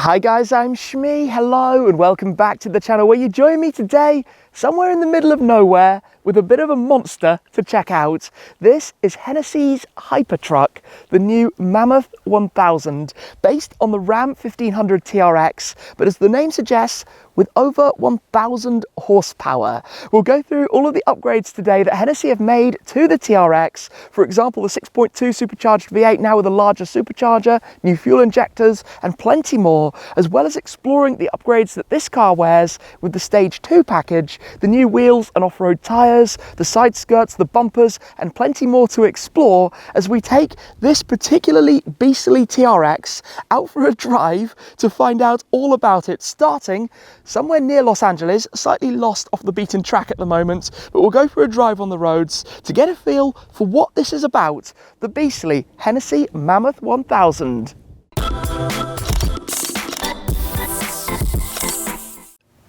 Hi guys, I'm Shmee. Hello and welcome back to the channel where you join me today somewhere in the middle of nowhere with a bit of a monster to check out. This is Hennessey's Hypertruck, the new Mammoth 1000, based on the RAM 1500 TRX, but as the name suggests, with over 1000 horsepower. We'll go through all of the upgrades today that Hennessey have made to the TRX. For example, the 6.2 supercharged V8 now with a larger supercharger, new fuel injectors, and plenty more, as well as exploring the upgrades that this car wears with the Stage 2 package, the new wheels and off-road tyres, the side skirts, the bumpers, and plenty more to explore as we take this particularly beastly TRX out for a drive to find out all about it, starting somewhere near Los Angeles, slightly lost off the beaten track at the moment, but we'll go for a drive on the roads to get a feel for what this is about, the beastly Hennessey Mammoth 1000.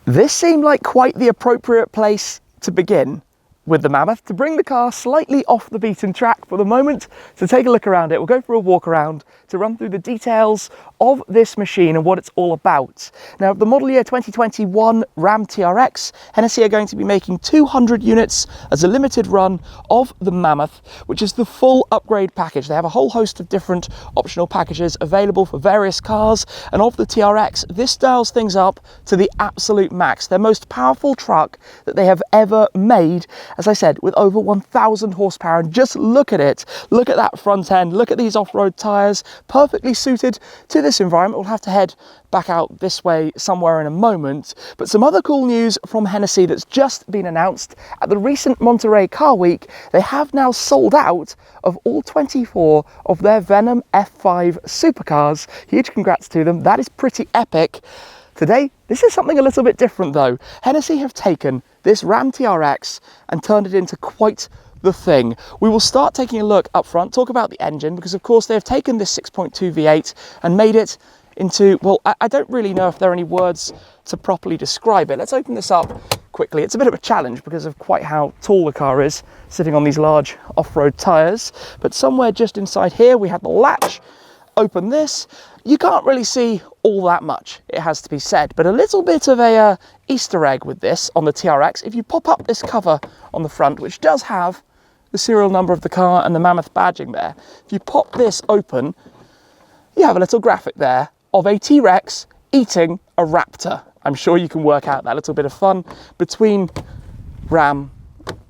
This seemed like quite the appropriate place to begin with the Mammoth, to bring the car slightly off the beaten track for the moment, to take a look around it. We'll go for a walk around to run through the details of this machine and what it's all about. Now, the model year 2021 RAM TRX, Hennessey are going to be making 200 units as a limited run of the Mammoth, which is the full upgrade package. They have a whole host of different optional packages available for various cars, and of the TRX, this dials things up to the absolute max. Their most powerful truck that they have ever made, as I said, with over 1000 horsepower. And just look at it. Look at that front end. Look at these off-road tyres, perfectly suited to this environment. We'll have to head back out this way somewhere in a moment. But some other cool news from Hennessey that's just been announced at the recent Monterey Car Week. They have now sold out of all 24 of their Venom F5 supercars. Huge congrats to them. That is pretty epic. Today, this is something a little bit different though. Hennessey have taken this RAM TRX and turned it into quite the thing. We will start taking a look up front, talk about the engine, because of course they have taken this 6.2 V8 and made it into, well, I don't really know if there are any words to properly describe it. Let's open this up quickly. It's a bit of a challenge because of quite how tall the car is, sitting on these large off-road tyres. But somewhere just inside here, we have the latch. Open this. You can't really see all that much, it has to be said, but a little bit of a Easter egg with this on the TRX. If you pop up this cover on the front, which does have the serial number of the car and the Mammoth badging there, if you pop this open, you have a little graphic there of a T-Rex eating a raptor. I'm sure you can work out that little bit of fun between Ram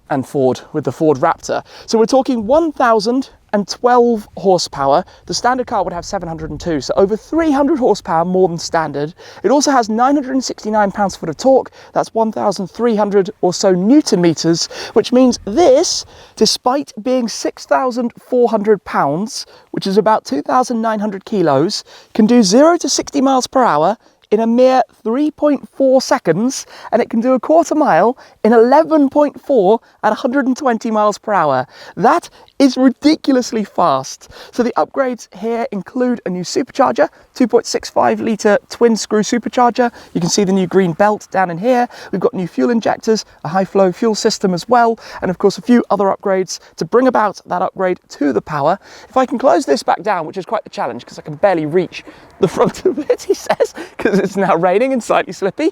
and Ford with the Ford Raptor. So we're talking 1012 horsepower. The standard car would have 702, so over 300 horsepower more than standard. It also has 969 pounds-foot of torque. That's 1,300 or so Newton meters, which means this, despite being 6,400 pounds, which is about 2,900 kilos, can do 0 to 60 miles per hour in a mere 3.4 seconds, and it can do a quarter mile in 11.4 at 120 miles per hour. That is ridiculously fast. So the upgrades here include a new supercharger, 2.65 litre twin screw supercharger. You can see the new green belt down in here. We've got new fuel injectors, a high flow fuel system as well, and of course a few other upgrades to bring about that upgrade to the power. If I can close this back down, which is quite the challenge because I can barely reach the front of it, he says, because it's now raining and slightly slippy.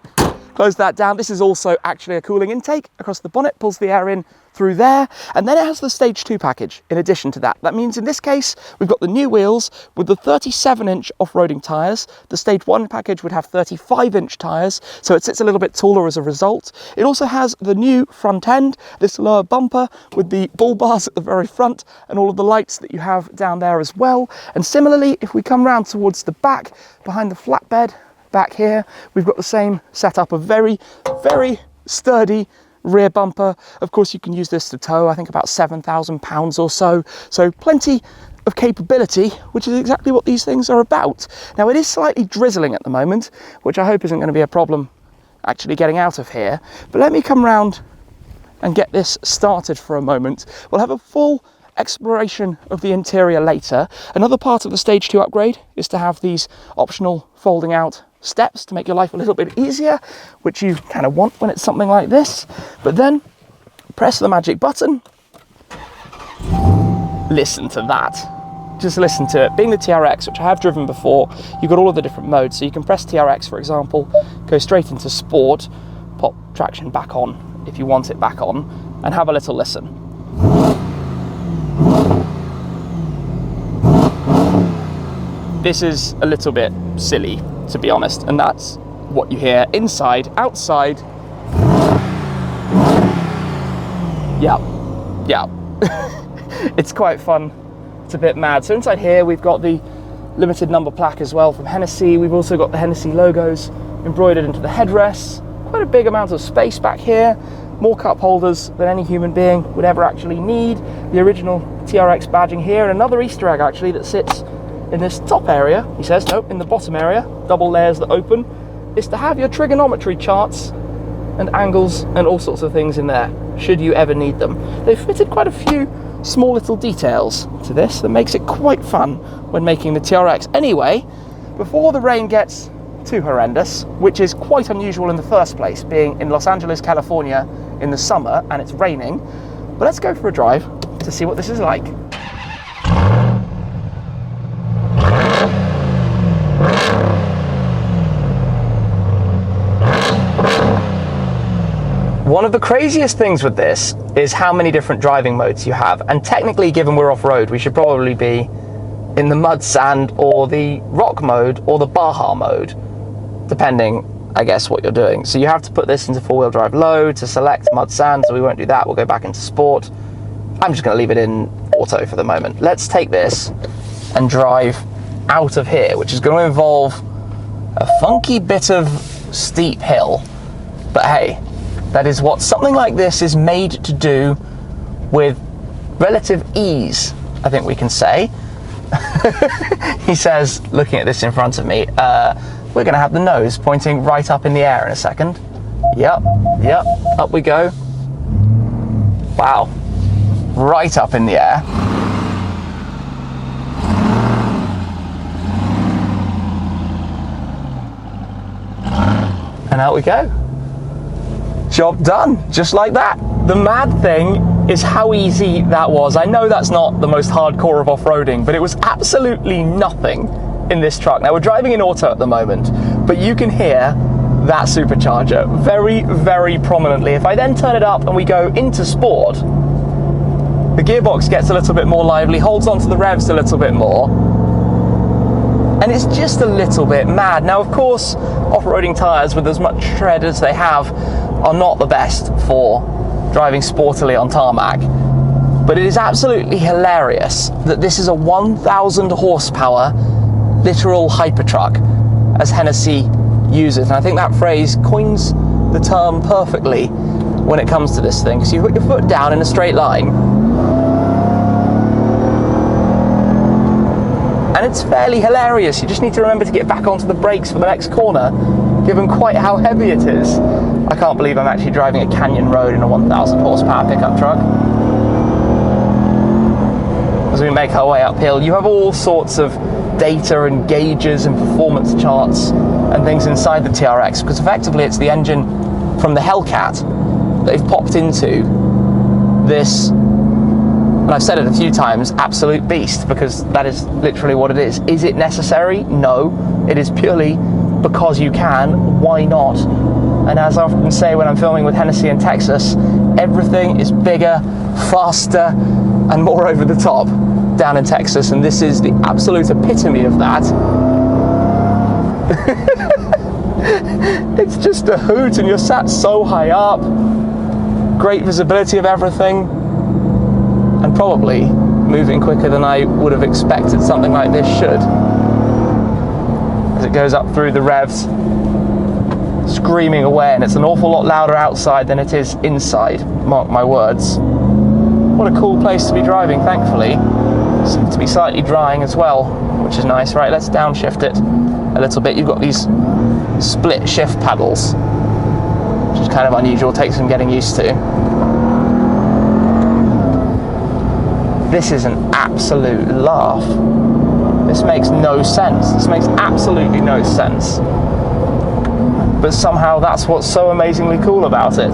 Close that down. This is also actually a cooling intake across the bonnet, pulls the air in through there, and then it has the Stage 2 package in addition to that. That means in this case we've got the new wheels with the 37-inch off-roading tyres. The Stage 1 package would have 35-inch tyres, so it sits a little bit taller as a result. It also has the new front end, this lower bumper with the bull bars at the very front and all of the lights that you have down there as well. And similarly, if we come round towards the back, behind the flatbed back here, we've got the same setup, a very, very sturdy rear bumper. Of course, you can use this to tow, I think about 7,000 pounds or so. So plenty of capability, which is exactly what these things are about. Now, it is slightly drizzling at the moment, which I hope isn't going to be a problem actually getting out of here. But let me come round and get this started for a moment. We'll have a full exploration of the interior later. Another part of the Stage 2 upgrade is to have these optional folding out steps to make your life a little bit easier, which you kind of want when it's something like this. But then press the magic button. Listen to that. just listen to it. Being the TRX, which I have driven before, you've got all of the different modes. So you can press TRX, for example, go straight into sport, pop traction back on if you want it back on, and have a little listen. This is a little bit silly, to be honest, and that's what you hear inside. Outside, yeah. It's quite fun. It's a bit mad. So inside here we've got the limited number plaque as well from Hennessey. We've also got the Hennessey logos embroidered into the headrests. Quite a big amount of space back here. More cup holders than any human being would ever actually need. The original TRX badging here, and another Easter egg actually that sits in this top area, he says, no, in the bottom area, double layers that open, is to have your trigonometry charts and angles and all sorts of things in there, should you ever need them. They've fitted quite a few small little details to this that makes it quite fun when making the TRX. Anyway, before the rain gets too horrendous, which is quite unusual in the first place, being in Los Angeles, California in the summer and it's raining, but let's go for a drive to see what this is like. One of the craziest things with this is how many different driving modes you have, and technically, given we're off-road, we should probably be in the mud, sand, or the rock mode, or the Baja mode, depending, I guess, what you're doing. So you have to put this into four-wheel drive low to select mud, sand, so we won't do that. We'll go back into sport. I'm just going to leave it in auto for the moment. Let's take this and drive out of here, which is going to involve a funky bit of steep hill, but hey, that is what something like this is made to do with relative ease, I think we can say. He says, looking at this in front of me, we're going to have the nose pointing right up in the air in a second. Yep, up we go. Wow, right up in the air. And out we go. Job done, just like that. The mad thing is how easy that was. I know that's not the most hardcore of off-roading, but it was absolutely nothing in this truck. Now we're driving in auto at the moment, but you can hear that supercharger very, very prominently. If I then turn it up and we go into sport, the gearbox gets a little bit more lively, holds onto the revs a little bit more, and it's just a little bit mad. Now, of course, off-roading tyres with as much tread as they have are not the best for driving sportily on tarmac, but it is absolutely hilarious that this is a 1,000 horsepower literal Hypertruck, as Hennessey uses. And I think that phrase coins the term perfectly when it comes to this thing, because you put your foot down in a straight line, and it's fairly hilarious. You just need to remember to get back onto the brakes for the next corner, given quite how heavy it is. I can't believe I'm actually driving a canyon road in a 1,000 horsepower pickup truck. As we make our way uphill, you have all sorts of data and gauges and performance charts and things inside the TRX, because effectively it's the engine from the Hellcat that they've popped into this, and I've said it a few times, absolute beast, because that is literally what it is. Is it necessary? No. It is purely because you can. Why not? And as I often say when I'm filming with Hennessey in Texas, everything is bigger, faster, and more over the top down in Texas, and this is the absolute epitome of that. It's just a hoot, and you're sat so high up, great visibility of everything, and probably moving quicker than I would have expected something like this should. As it goes up through the revs, screaming away, and it's an awful lot louder outside than it is inside, mark my words. What a cool place to be driving, thankfully. Seems to be slightly drying as well, which is nice. Right, let's downshift it a little bit. You've got these split shift paddles, which is kind of unusual, takes some getting used to. This is an absolute laugh. This makes no sense. This makes absolutely no sense. But somehow that's what's so amazingly cool about it.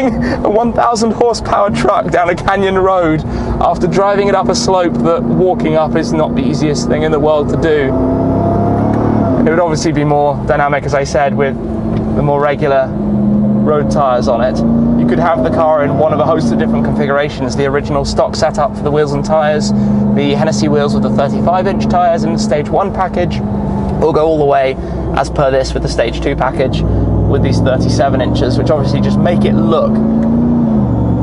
driving a 1,000 horsepower truck down a canyon road after driving it up a slope that walking up is not the easiest thing in the world to do. It would obviously be more dynamic, as I said, with the more regular road tyres on it. You could have the car in one of a host of different configurations. The original stock setup for the wheels and tyres, the Hennessey wheels with the 35-inch tyres in the Stage 1 package, or go all the way, as per this, with the Stage 2 package with these 37 inches, which obviously just make it look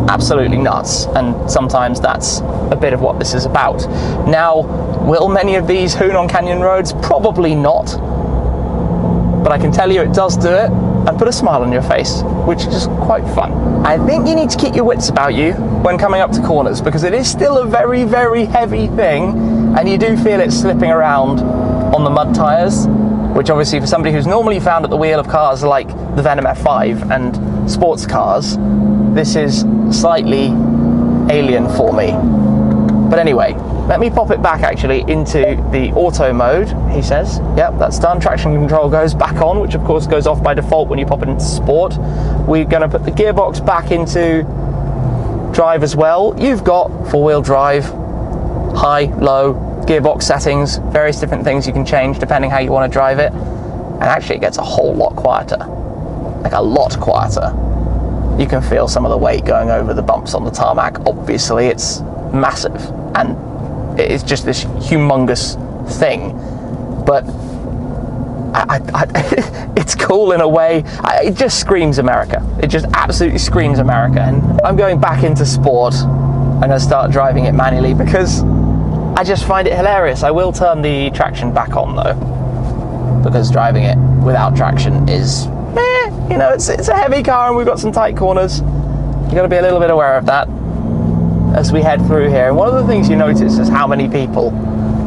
absolutely nuts, and sometimes that's a bit of what this is about. Now, will many of these hoon on canyon roads? Probably not, but I can tell you it does do it and put a smile on your face, which is just quite fun. I think you need to keep your wits about you when coming up to corners, because it is still a very, very heavy thing, and you do feel it slipping around on the mud tyres, which obviously for somebody who's normally found at the wheel of cars like the Venom F5 and sports cars, this is slightly alien for me. But anyway, let me pop it back actually into the auto mode, he says. Yep, that's done. Traction control goes back on, which of course goes off by default when you pop it into sport. We're going to put the gearbox back into drive as well. You've got four-wheel drive, high, low, gearbox settings, various different things you can change depending how you want to drive it. And actually it gets a whole lot quieter, like a lot quieter. You can feel some of the weight going over the bumps on the tarmac. Obviously it's massive and it is just this humongous thing, but it's cool in a way. It just screams America. It just absolutely screams America. And I'm going back into sport. I'm going to start driving it manually because I just find it hilarious. I will turn the traction back on though, because driving it without traction is, you know, it's a heavy car and we've got some tight corners. You've got to be a little bit aware of that as we head through here. And one of the things you notice is how many people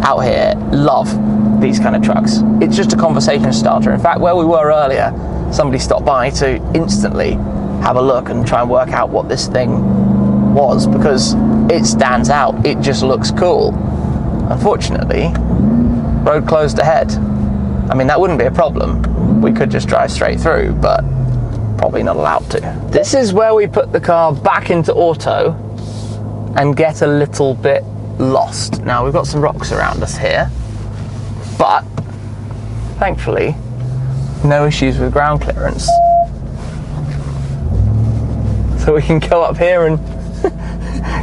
out here love these kind of trucks. It's just a conversation starter. In fact, where we were earlier, somebody stopped by to instantly have a look and try and work out what this thing was, because it stands out. It just looks cool. Unfortunately, road closed ahead. I mean, that wouldn't be a problem. We could just drive straight through, but probably not allowed to. This is where we put the car back into auto and get a little bit lost. Now, we've got some rocks around us here, but thankfully, no issues with ground clearance. So we can go up here and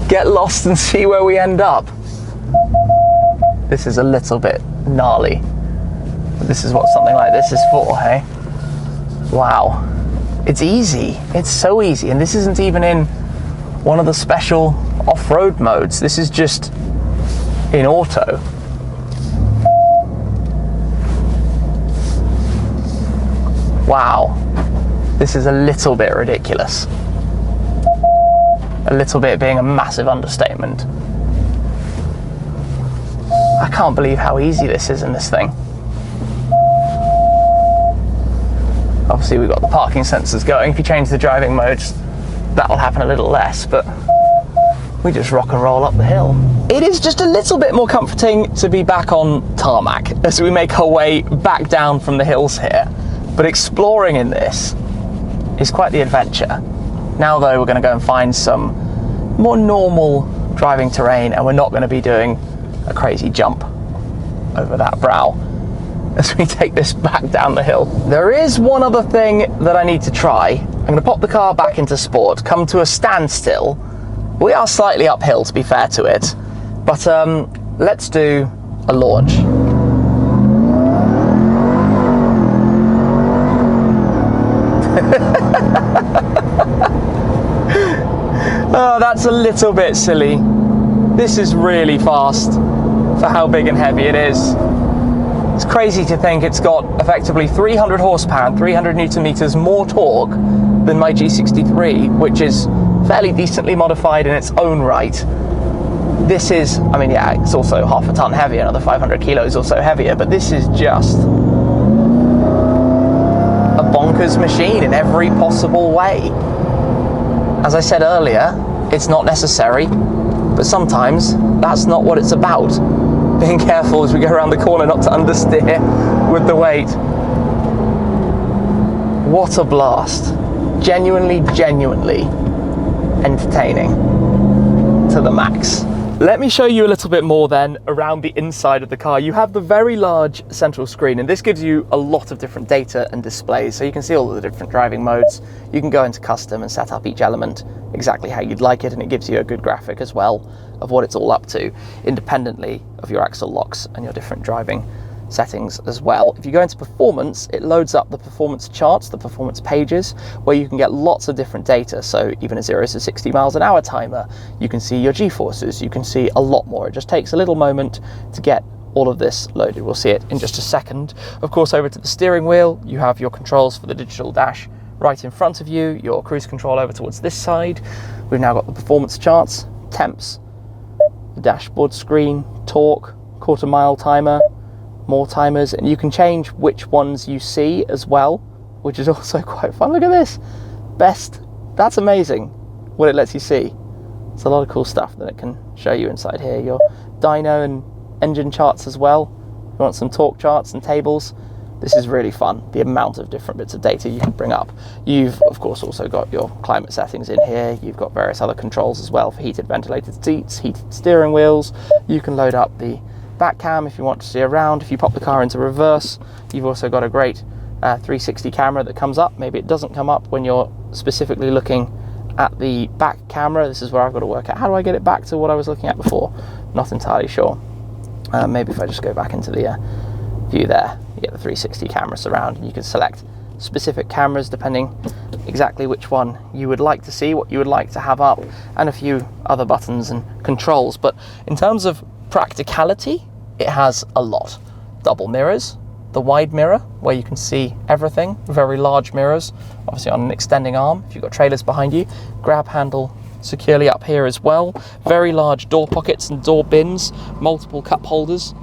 get lost and see where we end up. This is a little bit gnarly. But this is what something like this is for, hey? Wow. It's easy. It's so easy. And this isn't even in one of the special off-road modes. This is just in auto. Wow. This is a little bit ridiculous. A little bit being a massive understatement. I can't believe how easy this is in this thing. Obviously we've got the parking sensors going. If you change the driving modes, that'll happen a little less, but we just rock and roll up the hill. It is just a little bit more comforting to be back on tarmac as we make our way back down from the hills here. But exploring in this is quite the adventure. Now though, we're going to go and find some more normal driving terrain, and we're not going to be doing a crazy jump over that brow as we take this back down the hill. There is one other thing that I need to try. I'm going to pop the car back into sport, come to a standstill. We are slightly uphill, to be fair to it, but let's do a launch. Oh, that's a little bit silly. This is really fast for how big and heavy it is. It's crazy to think it's got effectively 300 horsepower and 300 newton meters more torque than my G63, which is fairly decently modified in its own right. This is, I mean, yeah, it's also half a ton heavier, another 500 kilos or so heavier, but this is just a bonkers machine in every possible way. As I said earlier, it's not necessary, but sometimes that's not what it's about. Being careful as we go around the corner not to understeer with the weight. What a blast. genuinely entertaining to the max. Let me show you a little bit more then around the inside of the car. You have the very large central screen, and this gives you a lot of different data and displays, so you can see all of the different driving modes. You can go into custom and set up each element exactly how you'd like it, and it gives you a good graphic as well of what it's all up to, independently of your axle locks and your different driving settings as well. If you go into performance, it loads up the performance charts, the performance pages, where you can get lots of different data. So even a 0 to 60 miles an hour timer, you can see your G-forces, you can see a lot more. It just takes a little moment to get all of this loaded. We'll see it in just a second. Of course, over to the steering wheel, you have your controls for the digital dash right in front of you, your cruise control over towards this side. We've now got the performance charts, temps, the dashboard screen, torque, quarter mile timer, more timers, and you can change which ones you see as well, which is also quite fun. Look at this, best. That's amazing what it lets you see. It's a lot of cool stuff that it can show you inside here. Your dyno and engine charts as well. You want some torque charts and tables. This is really fun, the amount of different bits of data you can bring up. You've of course also got your climate settings in here. You've got various other controls as well for heated ventilated seats, heated steering wheels. You can load up the back cam if you want to see around. If you pop the car into reverse, you've also got a great 360 camera that comes up. Maybe it doesn't come up when you're specifically looking at the back camera. This is where I've got to work out, how do I get it back to what I was looking at before? Not entirely sure. Maybe if I just go back into the view there, you get the 360 camera surround, and you can select specific cameras depending exactly which one you would like to see, what you would like to have up, and a few other buttons and controls. But in terms of practicality, it has a lot. Double mirrors, the wide mirror where you can see everything, very large mirrors, obviously on an extending arm if you've got trailers behind you, grab handle securely up here as well, very large door pockets and door bins, multiple cup holders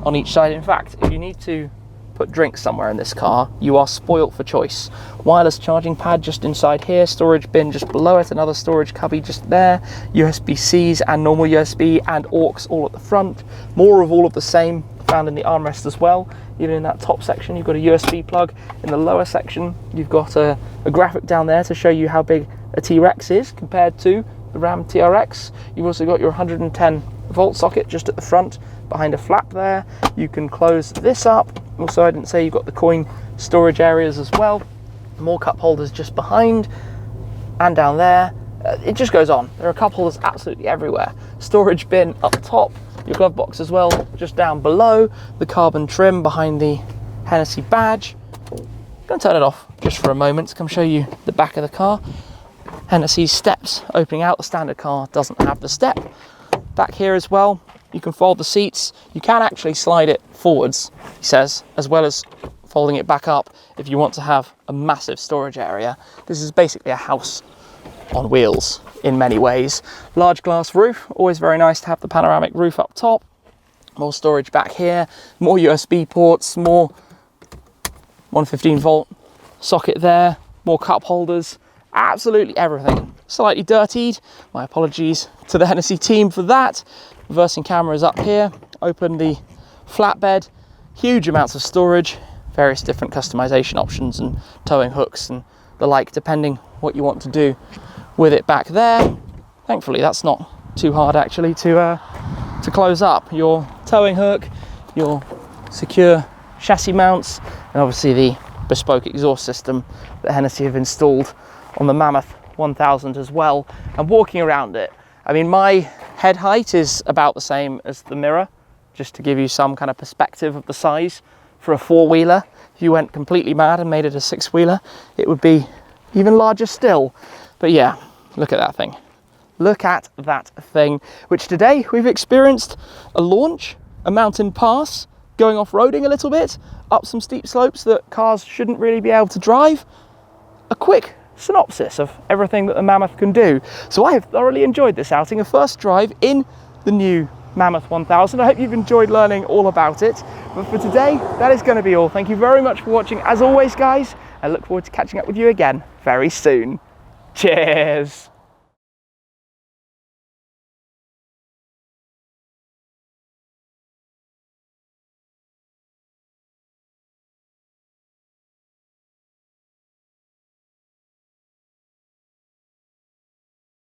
on each side. In fact, if you need to put drinks somewhere in this car, you are spoilt for choice. Wireless charging pad just inside here, storage bin just below it, another storage cubby just there, USB-Cs and normal USB and aux all at the front. More of all of the same found in the armrest as well. Even in that top section, you've got a USB plug. In the lower section, you've got a graphic down there to show you how big a TRX is compared to the RAM TRX. You've also got your 110 volt socket just at the front behind a flap there. You can close this up. Also, I didn't say you've got the coin storage areas as well. More cup holders just behind and down there. It just goes on. There are cup holders absolutely everywhere. Storage bin up top, your glove box as well just down below, the carbon trim behind the Hennessey badge. I'm going to turn it off just for a moment to come show you the back of the car. Hennessey's steps opening out. The standard car doesn't have the step. Back here as well, you can fold the seats. You can actually slide it forwards, he says, as well as folding it back up if you want to have a massive storage area. This is basically a house on wheels in many ways. Large glass roof, always very nice to have the panoramic roof up top. More storage back here, more USB ports, more 115 volt socket there, more cup holders, absolutely everything. Slightly dirtied, my apologies to the Hennessey team for that. Reversing camera is up here, open the flatbed, huge amounts of storage, various different customization options and towing hooks and the like, depending what you want to do with it back there. Thankfully, that's not too hard actually to close up. Your towing hook, your secure chassis mounts, and obviously the bespoke exhaust system that Hennessey have installed on the Mammoth 1000 as well. And walking around it, I mean, my head height is about the same as the mirror, just to give you some kind of perspective of the size for a four-wheeler. If you went completely mad and made it a six-wheeler, it would be even larger still. But yeah, look at that thing. Look at that thing, which today we've experienced a launch, a mountain pass, going off-roading a little bit, up some steep slopes that cars shouldn't really be able to drive. A quick synopsis of everything that the Mammoth can do. So I have thoroughly enjoyed this outing, a first drive in the new Mammoth 1000. I hope you've enjoyed learning all about it. But for today, that is going to be all. Thank you very much for watching. As always, guys, I look forward to catching up with you again very soon. Cheers.